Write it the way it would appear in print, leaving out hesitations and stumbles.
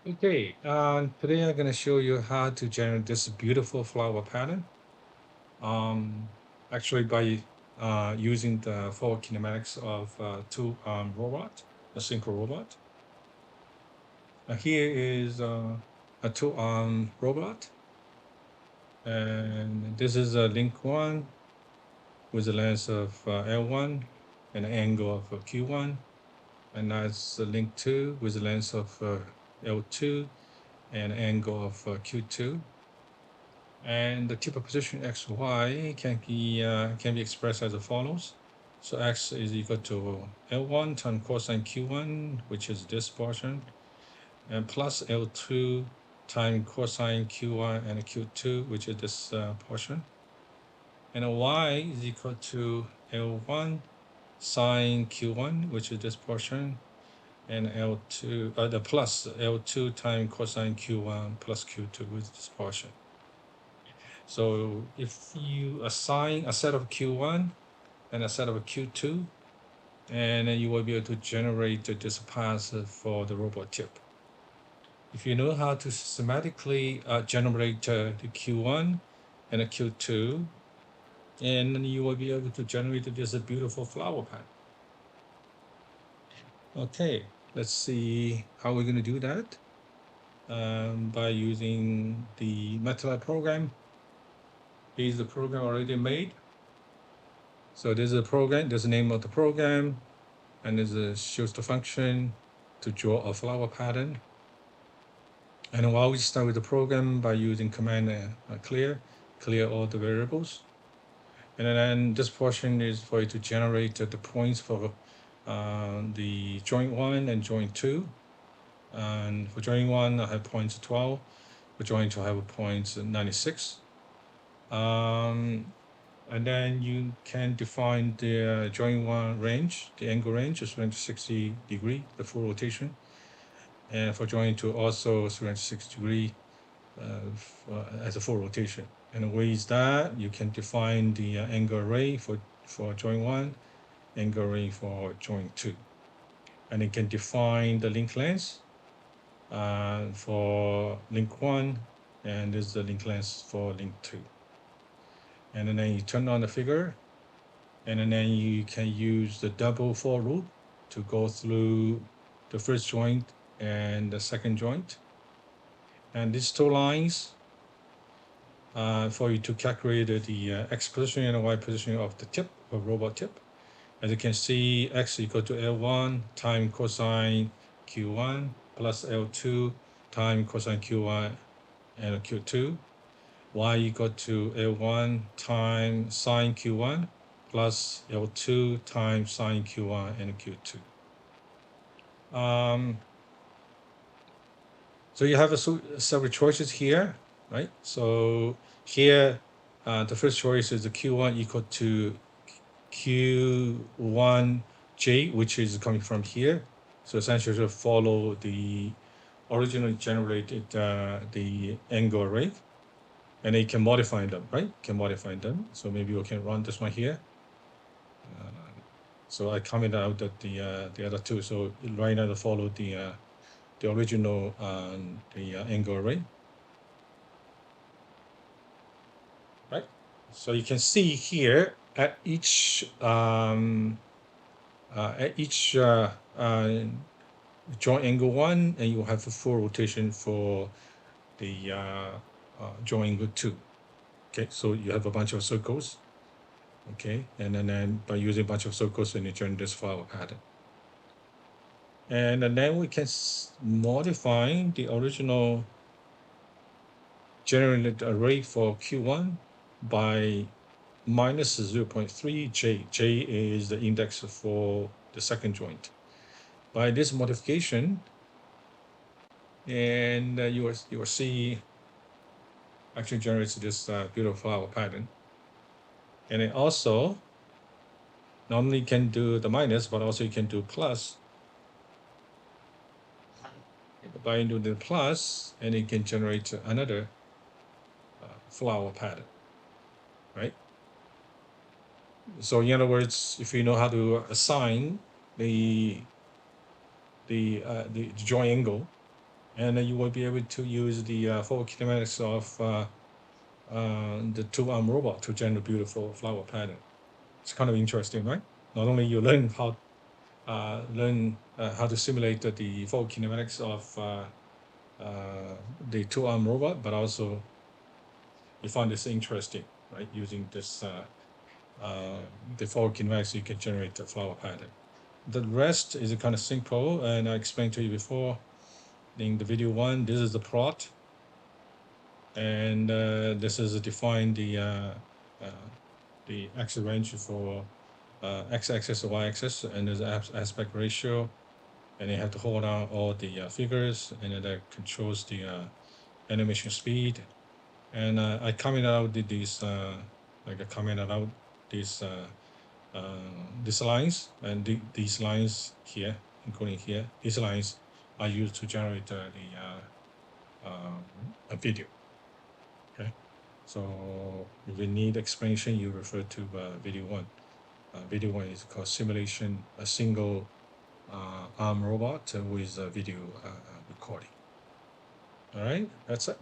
Okay, today I'm going to show you how to generate this beautiful flower pattern. Um, Actually, by using the four kinematics of two robot, a synchro robot. Here is a two-arm robot, and this is a link one with a length of L1 and an angle of Q1, and that's a link two with a length of L2 and angle of Q2. And the tip of position x, y can be expressed as follows. So x is equal to L1 times cosine Q1, which is this portion, and plus L2 times cosine Q1 and Q2, which is this portion. And y is equal to L1 sine Q1, which is this portion, and L2, the plus L2 times cosine Q1 plus Q2, which is this portion. So if you assign a set of Q1 and a set of Q2, and then you will be able to generate this path for the robot tip. If you know how to systematically generate the Q1 and a Q2, and then you will be able to generate this beautiful flower pattern. Okay, let's see how we're going to do that by using the matlab program. Here's the program already made. So there's a program, there's the name of the program, and it shows the function to draw a flower pattern. And while we start with the program by using command clear all the variables. And then this portion is for you to generate the points for the joint 1 and joint 2. And for joint 1, I have points 12. For joint 2, I have points 96. And then you can define the joint 1 range, the angle range is 360 degree, the full rotation. And for joint 2, also 360 degree as a full rotation. And the way is that you can define the angle array for joint 1, angle array for joint 2. And you can define the link length for link 1, and this is the link length for link 2. And then you turn on the figure, and then you can use the double for loop to go through the first joint and the second joint. And these two lines for you to calculate the x position and y position of the tip, of robot tip. As you can see, x equal to L1 times cosine Q1 plus L2 times cosine Q1 and Q2. Y equal to L1 times sine Q1 plus L2 times sine Q1 and Q2. So you have several choices here, right? So here, the first choice is the Q1 equal to Q1J, which is coming from here. So essentially, you follow the originally generated the angle array, and then you can modify them, right? You can modify them. So maybe we can run this one here. So I comment out that the other two. So right now, they follow the original the angle array, right? So you can see here at each joint angle 1, and you have a full rotation for the joint angle 2. Okay, so you have a bunch of circles. Okay, and then by using a bunch of circles, then you generate this flower pattern. And then we can modify the original generated array for Q1 by minus 0.3 J. J is the index for the second joint. By this modification, and you will see actually generates this beautiful flower pattern. And it also not only can do the minus, but also you can do plus. By doing the plus, and it can generate another flower pattern, right? So in other words, if you know how to assign the joint angle, and you will be able to use the full kinematics of the two-arm robot to generate beautiful flower pattern. It's kind of interesting, right? Not only you learn how to simulate the full kinematics of the two-arm robot, but also you find this interesting, right? Using this the full kinematics, you can generate a flower pattern. The rest is kind of simple, and I explained to you before in the video one. This is the plot, and this is define the axis range for x-axis or y-axis, and there's aspect ratio, and you have to hold down all the figures, and then that controls the animation speed. And I commented out these like I commented out these these lines, and these lines here, including here, these lines are used to generate a video. Okay, so if you need explanation, you refer to video one. Video one is called simulation, a single arm robot with a video recording. All right, that's it.